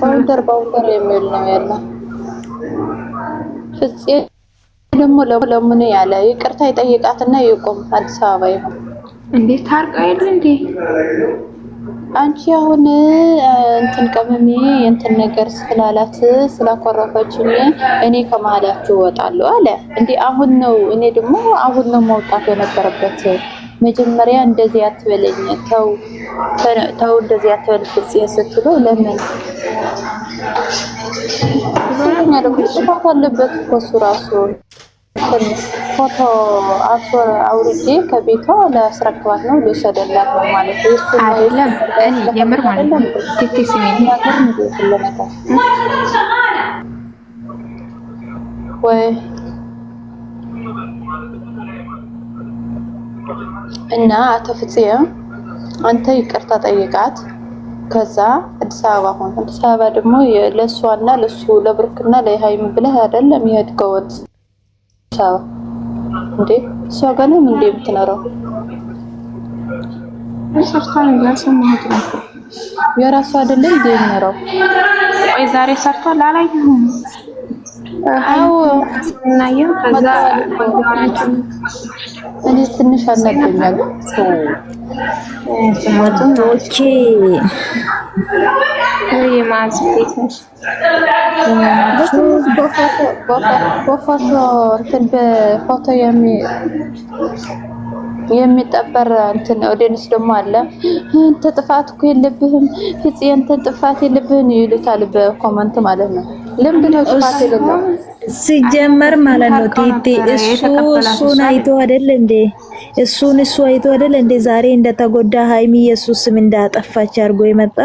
ባውንደር የሚል ነው ያለው። ፍፄ ደግሞ ለምን ያለ ይቅርታ ይጠይቃትና ይቆም አዲስ አበባ ይሁን። እንዴት ታርቃ አይደል እንዴ? አንቺ አሁን እንትን ቀመሜ እንትን ነገር ስላላት ስላኮረፈችኝ እኔ ከመሀላችሁ እወጣለሁ አለ እንዴ። አሁን ነው እኔ ደግሞ አሁን ነው መውጣት የነበረበት። መጀመሪያ እንደዚህ አትበለኝ፣ ተው እንደዚህ አትበል ፍፄ ስትለው ለምን ስለኛ ደግሞ ጥፋት አለበት እኮ እሱ ራሱ ፎቶ አውርጄ ከቤቷ ለአስረክባት ነው ልሰደላት ነው ማለት ነው። እሱ አይደለም እኔ የምር ማለት ነው ቲክሲ ነገር እንዴት ለነገር ወይ እና አቶ ፍፄ አንተ ይቅርታ ጠይቃት። ከዛ አዲስ አበባ ሆነ። አዲስ አበባ ደግሞ ለሷና ለሱ ለብሩክና ለሃይሚ ብለህ አይደለም የሄድከው አዲስ አበባ እንዴ? እሷ ጋር ነው እንዴ የምትኖረው? ሰርቷል ያልሰማሁት ነው። የራሱ አይደለም እንዴ የሚኖረው? ወይ ዛሬ ሰርቷል አላየሁም። አዎ እና ይሄው ከዛ እኔ ትንሽ አናደኛል። ሰማቶቼ ወይ ማዝቤት ነው በፎቶ የሚጠበር እንትን ኦዲየንስ ደግሞ አለ። አንተ ጥፋት እኮ የለብህም ፍፄ፣ አንተ ጥፋት የለብህም ይሉታል በኮመንት ማለት ነው። ለምንድን ነው ጥፋት የሌለው ሲጀመር ማለት ነው? ቲቲ እሱን አይቶ አይደል እንዴ? እሱ አይቶ አይደል እንዴ? ዛሬ እንደተጎዳ ሃይሚ ኢየሱስም እንዳጠፋች አድርጎ የመጣ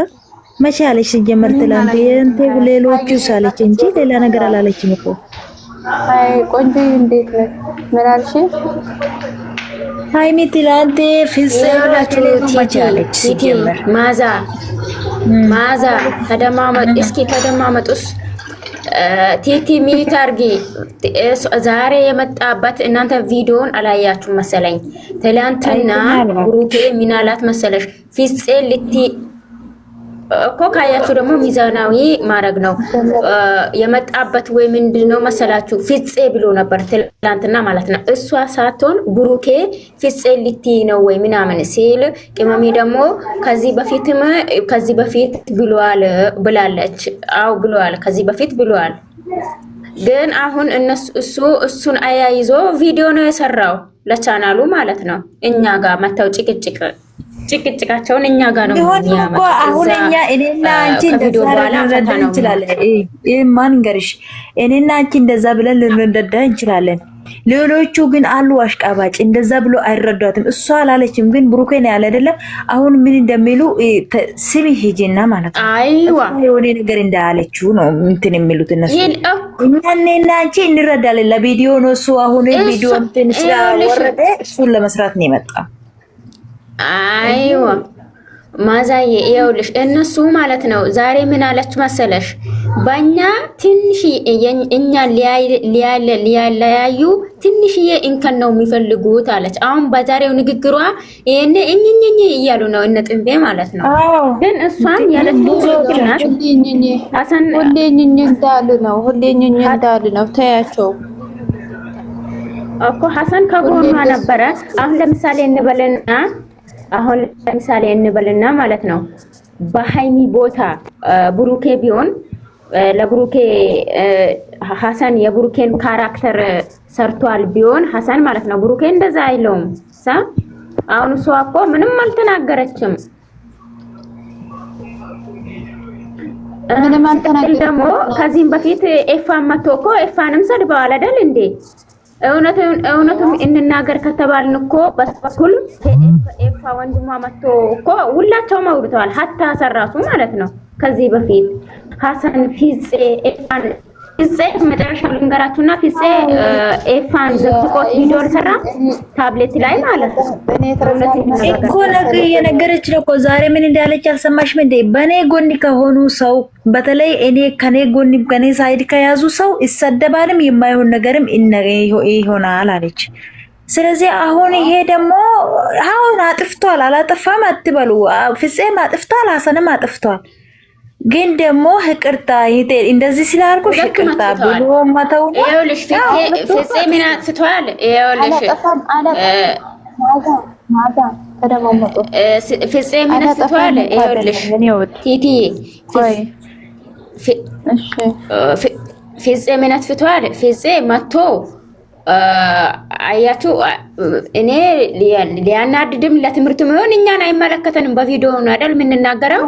መቼ አለች? ሲጀመር ትላንት የእንተ ሌሎቹ ሳለች እንጂ ሌላ ነገር አላለችም እኮ። አይ ቆንጆ እንዴት ነው? ምን አልሽ? ሃይሚ ትላንት ፍፄላችሁ ትችላለች። ሲጀመር ማዛ እስኪ ተደማመጡስ ቲቲ ሚኒት አርጊ። ዛሬ የመጣበት እናንተ ቪዲዮን አላያችሁ መሰለኝ። ትላንትና ብሩኬ ሚናላት መሰለሽ ፍፄ ልቲ እኮ ካያችሁ ደግሞ ሚዛናዊ ማድረግ ነው የመጣበት። ወይ ምንድነው መሰላችሁ ፍፄ ብሎ ነበር ትላንትና ማለት ነው። እሷ ሳትሆን ብሩኬ ፍፄ ልቲ ነው ወይ ምናምን ሲል ቅመሜ ደግሞ ከዚህ በፊት ብሏል ብላለች። አው ብሏል፣ ከዚህ በፊት ብሏል። ግን አሁን እሱን አያይዞ ቪዲዮ ነው የሰራው ለቻናሉ ማለት ነው። እኛ ጋር መተው ጭቅጭቃቸውን እኛ ጋር ነው የሚያመጣው። አሁን እኔና አንቺ እንደዛ ልንረዳ እንችላለን። ማን ገርሽ እኔና አንቺ እንደዛ ብለን ልንረዳ እንችላለን። ሌሎቹ ግን አሉ አሽቃባጭ፣ እንደዛ ብሎ አይረዷትም። እሷ አላለችም፣ ግን ብሩኬ ነው ያለ አይደለም። አሁን ምን እንደሚሉ ስሚ ሂጂና ማለት ነው። አይዋ የሆነ ነገር እንዳለችው ነው እንትን የሚሉት እነሱ። እኛና አንቺ እንረዳለን። ለቪዲዮ ነው እሱ አሁን ቪዲዮ እንትን ስለወረደ እሱን ለመስራት ነው የመጣ። አይዋ ማዛዬ ይኸውልሽ እነሱ ማለት ነው ዛሬ ምን አለች መሰለሽ? በእኛ ትንሽ እኛ ሊያለያዩ ትንሽዬ እንከን ነው የሚፈልጉት አለች። አሁን በዛሬው ንግግሯ ይሄን እኝኝኝ እያሉ ነው እነ ጥንቤ ማለት ነው። ግን እሷም ያለችው ሐሰን ሁሌ እኝኝ እንዳሉ ነው ተያቸው እኮ ሐሰን ከጎኗ ነበረ። አሁን ለምሳሌ እንበልና ማለት ነው በሃይሚ ቦታ ብሩኬ ቢሆን ለብሩኬ ሐሰን የብሩኬን ካራክተር ሰርቷል ቢሆን ሐሰን ማለት ነው ብሩኬ እንደዛ አይለውም። አሁን እሷ እኮ ምንም አልተናገረችም። ምንም አልተናገረችም። ደግሞ ከዚህም በፊት ኤፋን መቶ እኮ ኤፋንም ሰድበዋል አይደል እንዴ? እውነቱን እንናገር ከተባልን እኮ በስበኩል ኤፋ ወንድሟ መጥቶ እኮ ሁላቸውም አውርተዋል። ሀታ ሰራሱ ማለት ነው። ከዚህ በፊት ሐሰን ፍፄ ኤፋን መጨረሻ ልንገራችሁና ፍፄ ኤፋን ዘግዝቆት ቪዲዮ ሰራ ታብሌት ላይ ማለት ነው እኮ ነገር የነገረች ነው እኮ። ዛሬ ምን እንዳለች አልሰማሽም እንዴ? በኔ ጎን ከሆኑ ሰው በተለይ ከኔ ጎን ከኔ ሳይድ ከያዙ ሰው ይሰደባልም የማይሆን ነገርም ይሆናል አለች። ስለዚህ አሁን ይሄ ደግሞ አሁን አጥፍቷል አላጠፋም አትበሉ። ፍፄም አጥፍቷል፣ ሐሰንም አጥፍቷል። ግን ደግሞ ይቅርታ እንደዚህ ስላልኩሽ ይቅርታ ብሎ ማታው ይኸውልሽ ፍፄ ምን አጥፍቷል? ይኸውልሽ ፍፄ ምን አጥፍቷል? ይኸውልሽ ቲቲ ፍፄ ምን አጥፍቷል? ፍፄ መቶ አያችሁ እኔ ሊያናድድም ለትምህርትም ይሆን እኛን አይመለከተንም። በቪዲዮ ነው አይደል የምንናገረው?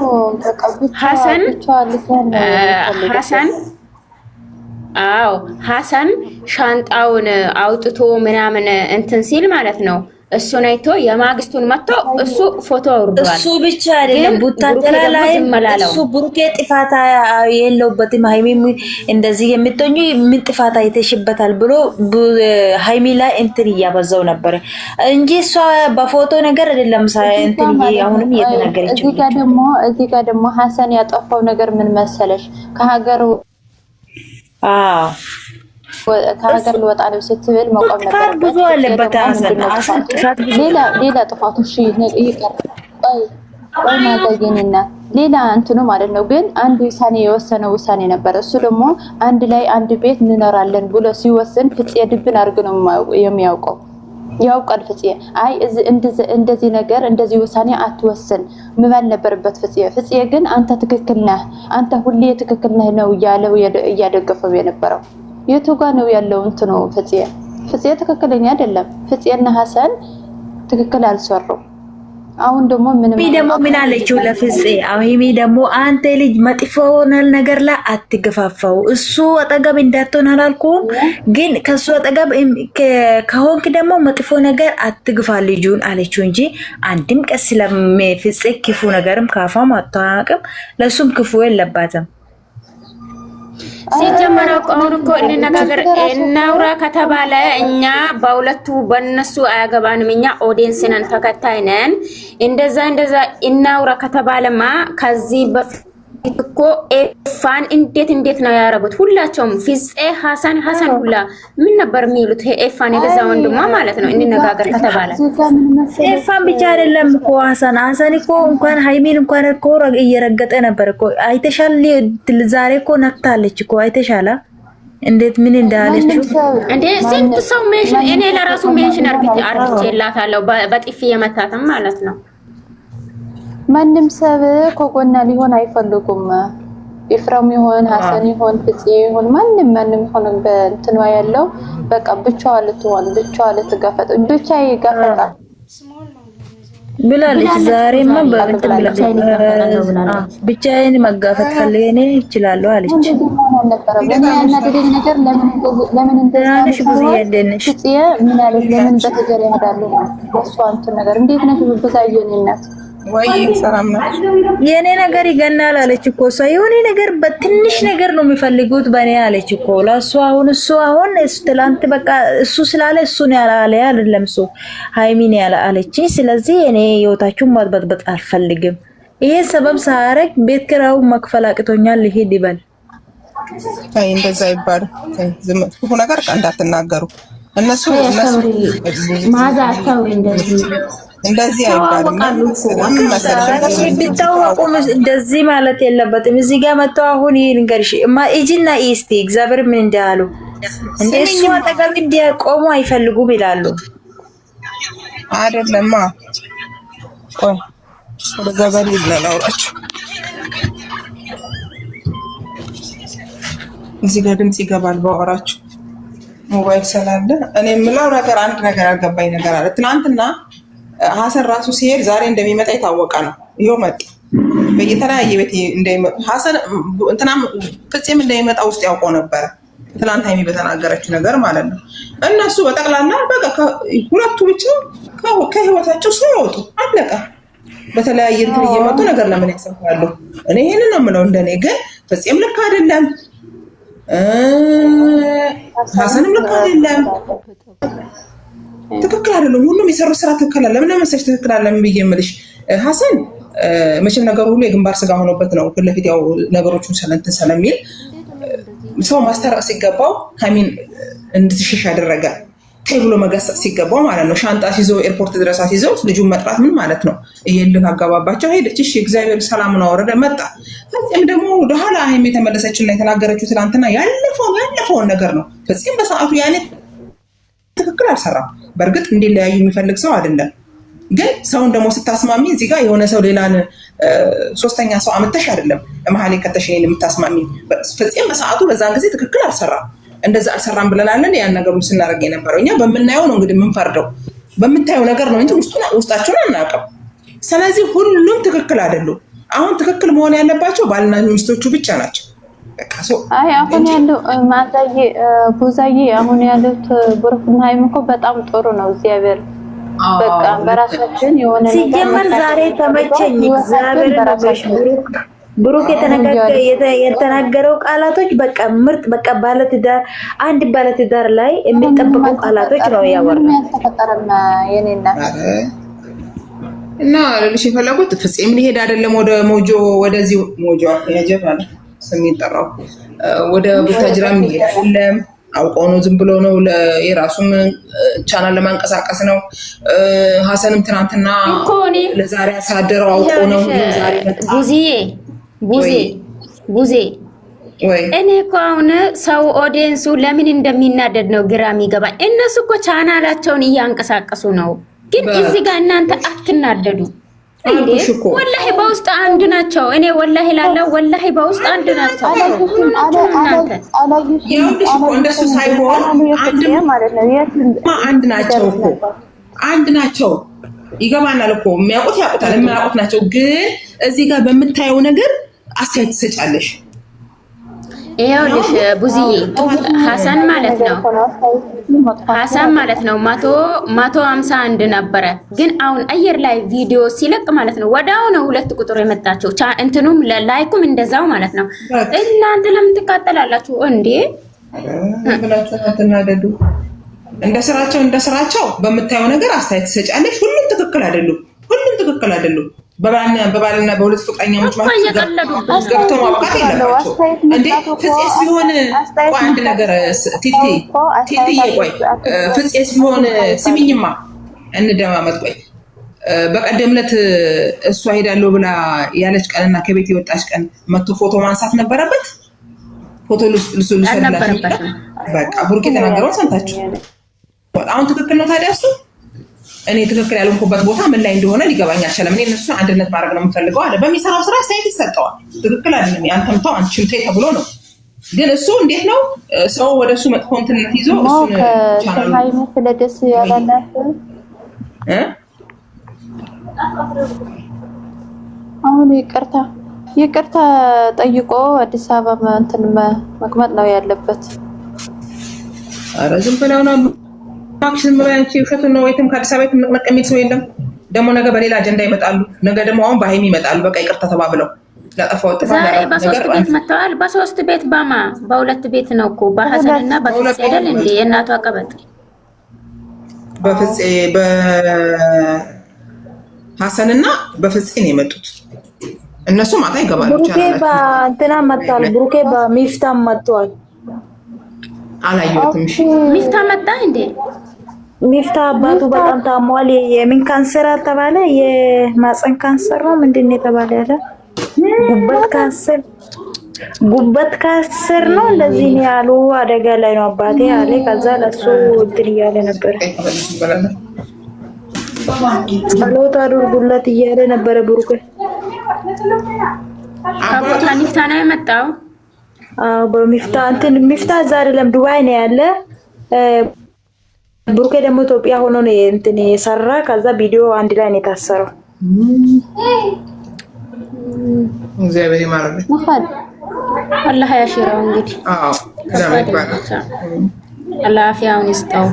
ሐሰን ሻንጣውን አውጥቶ ምናምን እንትን ሲል ማለት ነው። እሱን አይቶ የማግስቱን መጥቶ እሱ ፎቶ አውርዷል። እሱ ብቻ አይደለም ቡታጀራ ላይ እሱ ብሩኬ ጥፋት የለውበትም። ሃይሚ እንደዚህ የምትሆኚ ምን ጥፋት አይተሽበታል ብሎ ሃይሚ ላይ እንትን እያበዛው ነበር እንጂ እሷ በፎቶ ነገር አይደለም እንትን አሁንም እየተናገረች ነው። እዚህ ጋር ደግሞ ሐሰን ያጠፋው ነገር ምን መሰለሽ? ከሀገር ልወጣ ነው ስትብል መቆም ነበር። ብዙ አለበት አሰን ጥፋት ሌላ ጥፋቱ እሺ ቆይ ማዘየኝና ሌላ እንትኑ ማለት ነው። ግን አንድ ውሳኔ የወሰነው ውሳኔ ነበር። እሱ ደግሞ አንድ ላይ አንድ ቤት እንኖራለን ብሎ ሲወስን ፍፄ ድብን አድርጎ ነው የሚያውቀው። ያውቃል ፍፄ አይ እንደዚህ ነገር እንደዚህ ውሳኔ አትወስን መባል ነበረበት ፍፄ ግን አንተ ትክክል ነህ፣ አንተ ሁሌ ትክክል ነህ ነው ያለው እያደገፈው የነበረው። የቱ ጋር ነው ያለው እንትኑ ፍፄ ትክክለኛ አይደለም። ፍፄና ሐሰን ትክክል አልሰሩም። አሁን ደግሞ ምን አለችው ለፍፄ? አሁን ደግሞ አንተ ልጅ መጥፎ ነገር ላይ አትገፋፋው፣ እሱ አጠገብ እንዳትሆን አላልኩም፣ ግን ከሱ አጠገብ ከሆንክ ደግሞ መጥፎ ነገር አትግፋ ልጁን አለችው እንጂ አንድም ቀስ ለፍፄ ክፉ ነገርም ካፋም አታውቅም፣ ለሱም ክፉ የለባትም። ሲጀመር አሁን እኮ እንነጋገር እናውራ ከተባለ እኛ በሁለቱ በእነሱ አያገባንም። እኛ ኦዲየንስ ነን፣ ተከታይ ነን። እንደዛ እናውራ ከተባለማ ከዚህ በፊት እኮ ኤፋን እንዴት ነው ያረጉት? ሁላቸውም ፍፄ ሐሰን ሁላ ምን ነበር የሚሉት? ኤፋን የገዛ ወንድሟ ማለት ነው። እንነጋገር ከተባለ ኤፋን ብቻ አይደለም እኮ ሐሰን እኮ እንኳን ሃይሚን እንኳን እኮ እየረገጠ ነበር እኮ አይተሻል። ዛሬ እኮ ነክታለች እኮ አይተሻላ እንዴት ምን እንዳለችው እንዴ! ስንት ሰው ሜንሽን እኔ ለራሱ ሜንሽን አርግቼላታለሁ በጥፊ የመታተም ማለት ነው። ማንም ሰብ ከጎና ሊሆን አይፈልጉም። ኢፍራም ይሆን ሐሰን ይሆን ፍፄ ይሆን ማንም ይሆን በእንትኗ ያለው በቃ ብቻዋ ልትጋፈጥ ብቻ ይጋፈጣል ብላለች። ዛሬማ ብቻዬን መጋፈጥ ፈልጌ እችላለሁ አለች። ነገር ለምን እንደዚህ ፍፄ ምን አለች? ለምን በተጀረ ይሄዳሉ? እሷ እንትን ነገር እንዴት ነው ብዛየኝ እናት ወይ ሰላም ነው የኔ ነገር ይገናል አለች እኮ እሷ። የሆነ ነገር በትንሽ ነገር ነው የሚፈልጉት በእኔ አለች እኮ ለእሱ። አሁን ትላንት በቃ እሱ ስላለ እሱን ያላለ አይደለም እሱ ሃይሚን ያለ አለች። ስለዚህ እኔ ህይወታችሁን ማጥበጥ አልፈልግም። ይሄ ሰበብ ሳያረግ ቤት ኪራዩ መክፈል አቅቶኛል ልሂድ ይበል። አይ እንደዛ ይባል። ዝም ክፉ ነገር እንዳትናገሩ። እነሱ ማዛ ታው እንደዚህ አይባልም። ምን መሰለሽ ቢታወቁም እንደዚህ ማለት የለበትም። እዚህ ጋር መጥቶ አሁን ይሄን እንገርሽ እጂና ኢስቲ እግዚአብሔር ምን እንዳሉ እንደሱ አጠገብ እንዲያቆሙ አይፈልጉም ይላሉ። አይደለማ ቆይ ወደ ገበሬ ይላላውራችሁ እዚህ ጋር ድምጽ ይገባል ባወራችሁ ሞባይል ስላለ እኔ የምለው ነገር አንድ ነገር ያልገባኝ ነገር አለ። ትናንትና ሐሰን ራሱ ሲሄድ ዛሬ እንደሚመጣ የታወቀ ነው። ይኸው መጣ። በየተለያየ ቤት እንደሚመጣ ሐሰን እንትናም ፍፄም እንደሚመጣ ውስጥ ያውቀው ነበር። ትናንት ሃይሚ በተናገረችው ነገር ማለት ነው። እነሱ በጠቅላላ በቃ ሁለቱ ብቻ ከህይወታቸው ሳይወጡ አለቀ። በተለያየ እንትን እየመጡ ነገር ለምን ያሰፋሉ? እኔ ይሄንን ነው የምለው። እንደኔ ግን ፍፄም ልክ አይደለም፣ ሐሰንም ልክ አይደለም። ትክክል አይደለም። ሁሉም የሰሩት ስራ ትክክል አይደለም። ለምን መሰለሽ ትክክል አይደለም ብዬ የምልሽ ሐሰን መቼም ነገሩ ሁሉ የግንባር ስጋ ሆኖበት ነው። ፊት ለፊት ያው ነገሮቹን ስለሚል ሰው ማስታረቅ ሲገባው ሃይሚን እንድትሸሽ ያደረገ ብሎ መገሰጽ ሲገባው ማለት ነው። ሻንጣ ሲዞ ኤርፖርት ድረስ ሲዘው ልጁን መጥራት ምን ማለት ነው? ይሄን አጋባባቸው ሄደች። እሺ እግዚአብሔር ሰላሙን አወረደ መጣ። ፍፄም ደግሞ ወደኋላ ሀይሚ የተመለሰችና የተናገረችው ትናንትና ያለፈውን ነገር ነው። ፍፄም በሰዓቱ ያኔ ትክክል አልሰራም። በእርግጥ እንዲለያዩ የሚፈልግ ሰው አይደለም። ግን ሰውን ደግሞ ስታስማሚ እዚህ ጋር የሆነ ሰው ሌላን ሶስተኛ ሰው አመተሽ አይደለም መሀል ከተሽ የምታስማሚ። ፍፄም በሰዓቱ በዛን ጊዜ ትክክል አልሰራም። እንደዛ አልሰራም ብለናለን። ያን ነገሩን ስናደርግ የነበረው እኛ በምናየው ነው እንግዲህ የምንፈርደው በምታየው ነገር ነው እንጂ ውስጣቸውን አናውቅም። ስለዚህ ሁሉም ትክክል አይደሉም። አሁን ትክክል መሆን ያለባቸው ባልና ሚስቶቹ ብቻ ናቸው። አይ አሁን ያለው ማዛዬ ቡዛዬ አሁን ያሉት ብሩክና ሀይሚ እኮ በጣም ጥሩ ነው። እግዚአብሔር በቃ በራሳችን የሆነ ነገር ሲጀመር ዛሬ ተመቸኝ። እግዚአብሔር ለበሽ ብሩክ የተናገረው ቃላቶች በቃ ምርጥ በቃ ባለትዳር አንድ ባለትዳር ላይ የሚጠብቁ ቃላቶች ነው ያወራው። ያልተፈጠረም የኔና እና ለልሽ የፈለጉት ፍፄም ሊሄድ አይደለም ወደ ሞጆ ወደዚህ ሞጆ ያጀባል ስም ይጠራው ወደ ቡታጅራም ይሄድ አይደለም። አውቀው ነው ዝም ብሎ ነው የራሱን ቻናል ለማንቀሳቀስ ነው። ሀሰንም ትናንትና ለዛሬ አሳደረው አውቀው ነው ዛሬ ቡዜ እኔ እኮ አሁን ሰው ኦዲየንሱ ለምን እንደሚናደድ ነው ግራ የሚገባኝ። እነሱ እኮ ቻናላቸውን እያንቀሳቀሱ ነው፣ ግን እዚህ ጋር እናንተ አትናደዱ እንዴ? ወላሂ በውስጥ አንድ ናቸው። እኔ ወላሂ ላለው ወላሂ በውስጥ አንድ ናቸው። እንደሱ ሳይሆን አንድ ናቸው እኮ አንድ ናቸው። ይገባናል እኮ የሚያውቁት ያውቁታል፣ የማያውቁት ናቸው። ግን እዚህ ጋር በምታየው ነገር አስተያየት ትሰጫለሽ። ይኸውልሽ ቡዝዬ ሀሰን ማለት ነው 151 ነበረ። ግን አሁን አየር ላይ ቪዲዮ ሲለቅ ማለት ነው ወዳው ነው 2 ቁጥር የመጣቸው እንትኑም ላይኩም እንደዛው ማለት ነው። እናንተ ለምን ትቃጠላላችሁ እንዴ? ብላችሁ አትናደዱ። እንደ ስራቸው በምታየው ነገር አስተያየት ትሰጫለሽ። ሁሉም ትክክል አይደሉም። በባልና በሁለት ፍቅረኛሞች ማለት ገብቶ ማብቃት የለባቸው እንዴ? ፍፄስ ቢሆን አንድ ነገር ቲቲ ቆይ ፍፄስ ቢሆን ስሚኝማ እንደማመጥ ቆይ በቀደም ዕለት እሷ ሄዳለሁ ብላ ያለች ቀንና ከቤት የወጣች ቀን መጥቶ ፎቶ ማንሳት ነበረበት። ፎቶ ልሱልሽ በቃ ቡርኬ የተናገረውን ሰምታችሁ አሁን ትክክል ነው ታዲያ እሱ እኔ ትክክል ያልሆንኩበት ቦታ ምን ላይ እንደሆነ ሊገባኝ አልቻለም። እኔ እነሱን አንድነት ማድረግ ነው የምፈልገው አለ። በሚሰራው ስራ አስተያየት ይሰጠዋል። ትክክል አይደለም ያንተም ተው አንቺም ተይ ተብሎ ነው። ግን እሱ እንዴት ነው ሰው ወደ እሱ መጥፎ እንትነት ይዞ እሱን ቻናሉ ሃይሚ ስለደስ ያላላት አሁን ይቅርታ ጠይቆ አዲስ አበባ እንትን መቅመጥ ነው ያለበት። ኧረ ዝም ብለው ነው አክሽን ማለት ውሸቱን ነው። ወይም ከአዲስ አበባ የተመቀመጥ የሚል ሰው የለም። ደግሞ ነገ በሌላ አጀንዳ ይመጣሉ። ነገ ደግሞ አሁን በሀይሚ ይመጣሉ። በቃ ይቅርታ ተባብለው ለጠፋው ጥፋት ዛሬ በሶስት ቤት መጥተዋል። በሶስት ቤት በሁለት ቤት ነው እኮ በሐሰንና በፍፄ አይደል እንዴ? የእናቷ ቀበጥ በሐሰንና በፍፄ ነው የመጡት። እነሱ ማታ ይገባሉ። ብሩኬ በእንትና መጥቷል። ብሩኬ በሚፍታ መጥቷል። አላየሁትም። ሚፍታ መጣ እንዴ? ሚፍታ አባቱ በጣም ታሟል። የምን ካንሰር ተባለ? የማፀን ካንሰር ነው ምንድን ነው የተባለ? ያለ ጉበት ካንሰር ነው እንደዚህ ነው ያሉ። አደጋ ላይ ነው አባቴ አለ። ከዛ ለሱ እንትን እያለ ነበር። ጸሎት አድርጉለት እያለ ነበረ ብሩክ። አባቱ ሚፍታ ነው የመጣው። በሚፍታ እንትን ሚፍታ እዛ አይደለም ዱባይ ነው ያለ። ብሩኬ ደግሞ ኢትዮጵያ ሆኖ ነው እንትን የሰራ። ከዛ ቪዲዮ አንድ ላይ ነው የታሰረው። እግዚአብሔር ይማረን። አላህ ያሽረው እንግዲህ። አዎ አላህ አፍያውን ይስጠው።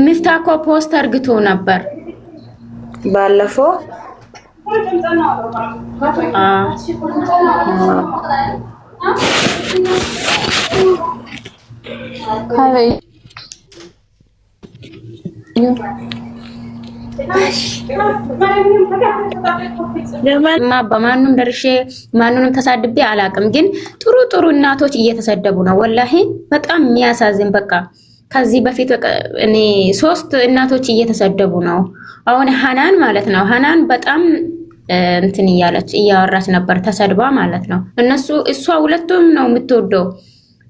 ሚፍታ እኮ ፖስት አርግቶ ነበር ባለፈው። በማንም ደርሼ ማንንም ተሳድቤ አላውቅም። ግን ጥሩ እናቶች እየተሰደቡ ነው። ወላሂ በጣም የሚያሳዝን በቃ ከዚህ በፊት እኔ 3 እናቶች እየተሰደቡ ነው። አሁን ሀናን ማለት ነው። ሀናን በጣም እንትን እያወራች ነበር ተሰድባ ማለት ነው። እሷ ሁለቱም ነው የምትወደው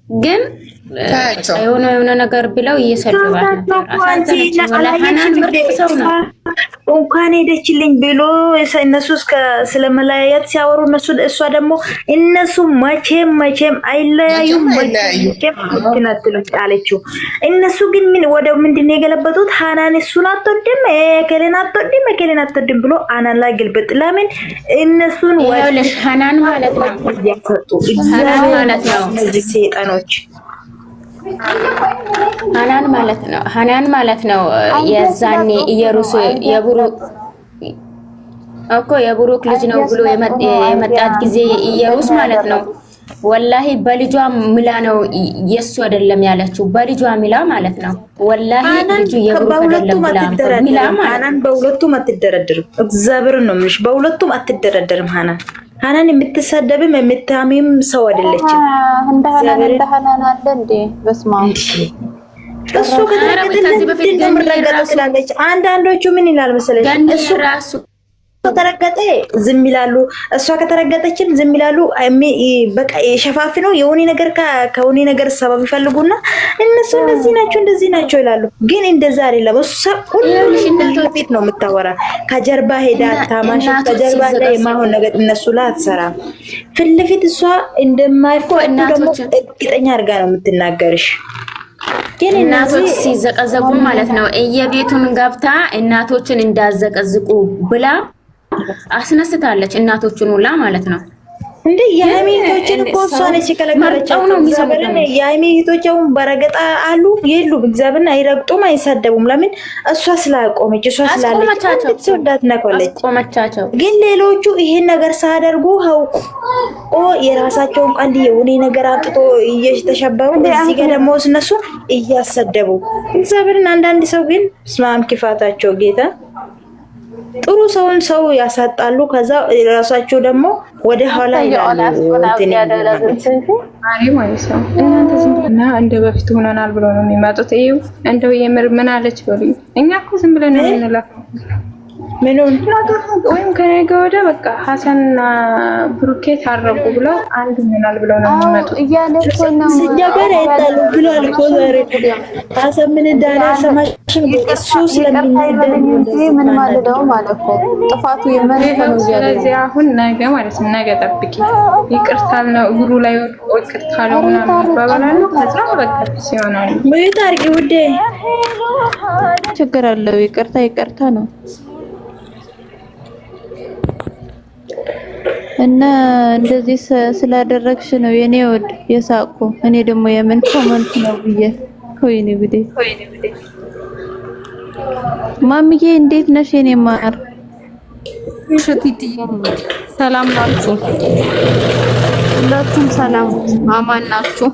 ግን የሆነ ነገር ብለው እየሰደባት ነበር። አሳዘነች። ሀናን ምርጥ ሰው ነው። እንኳን ሄደችልኝ ብሎ እነሱ ስለመለያየት ሲያወሩ እሷ ደግሞ እነሱ መቼም አይለያዩም አለችው። እነሱ ግን ወደው ምንድነው የገለበጡት? ሀናን እሱን አትወድም ከሌን አትወድም ብሎ አናን ላይ ግልብጥ። ለምን እነሱን ወለሽ ሀናን ማለት ነው እነዚህ ሰይጣኖች ሀናን ማለት ነው። የዛኔ ኢየሩስ የብሩክ ልጅ ነው ብሎ የመጣት ጊዜ ኢየሩስ ማለት ነው። ወላሂ በልጇ ምላ ነው የሱ አይደለም ያለችው። በልጇ ምላ ማለት ነው። ወላሂ ልጁ የብሩክ አይደለም ምላ ማለት ሀናን በሁለቱም አትደረደርም። እግዚአብሔርን ነው የምልሽ፣ በሁለቱም አትደረደርም። ሀናን የምትሳደብም የምታሚም ሰው አይደለችም። እንደ ሀናን አለ እንዴ? በስመ አብ እሱ ከተረገጠ ስላለች አንዳንዶቹ ምን ይላል መሰለሽ? እሱ ራሱ ከተረገጠ ዝም ይላሉ፣ እሷ ከተረገጠችም ዝም ይላሉ። በቃ የሸፋፍነው የሆነ ነገር ከሆነ ነገር ሰበብ ይፈልጉና እነሱ እንደዚህ ናቸው ይላሉ። ግን እንደዛ አይደለም። እሷ ሁሉም ፊት ነው የምታወራ። ከጀርባ ሄዳ ታማሽ ከጀርባ ላይ የማይሆን ነገር እነሱ ላይ አትሰራም። ፊት ለፊት እሷ እንደማይፈቅዱ ደግሞ እርግጠኛ አድርጋ ነው የምትናገርሽ። ግን እናቶች ሲዘቀዘቁ ማለት ነው እየቤቱን ገብታ እናቶችን እንዳዘቀዝቁ ብላ አስነስታለች። እናቶችን ሁላ ማለት ነው። እንዴ የሃይማኖቶችን እሷ ነች የከለከለቻቸው ነው የሚሰሙት። የሃይማኖቶቹን በረገጣ አሉ የሉም። እግዚአብሔርን አይረግጡም፣ አይሳደቡም። ለምን? እሷ ስላቆመች እሷ ስላለች ተወዳት ነኮለች። ግን ሌሎቹ ይሄን ነገር ሳያደርጉ ሀውቆ የራሳቸውን ቀንድ የሆነ ነገር አጥቶ እየተሸበሩ እዚህ ጋር ደግሞ እነሱ እያሰደቡ እግዚአብሔርን። አንዳንድ ሰው ግን ስማም ክፋታቸው ጌታ ጥሩ ሰው ያሳጣሉ። ከዛ ራሳቸው ደግሞ ወደ ኋላ ይላሉ። እናንተ ዝም ብለና እንደ በፊት ሆነናል ብሎ ነው የሚመጡት። ይኸው እንደው የምር ምን አለች በሉኝ። እኛ እኮ ዝም ብለን ነው የምንላፈው። ምንም ወይም ከነገ ወደ በቃ ሀሰንና ብሩኬ ታረቁ ብለው አንድ ሆነናል ብለው ነው የሚመጡት። ሲጀመር አይጣሉ ብሏል እኮ ዛሬ ሀሰን ምን እንዳለ ሰማሽም? እሱ ስለሚናገር ምን ማለት ነው ማለት ነው ጥፋቱ የማን ነው? ስለዚህ አሁን ነገ ማለት ነው ነገ ጠብቂ። ይቅርታል ነው እግሩ ላይ ወድቆ ይቅርታል ነው ባባላሉ ከዛ በቃ ሲሆናል ምን ታርቂ ውዴ ችግር አለው። ይቅርታ ነው እና እንደዚህ ስላደረግሽ ነው የኔ ወድ የሳቁ። እኔ ደግሞ የምን ኮመንት ነው ብዬ ወይኔ ጉዴ። ማሚዬ እንዴት ነሽ የኔ ማር? ሸቲት ሰላም ናችሁ? ሁላችሁም ሰላም አማን ናችሁ?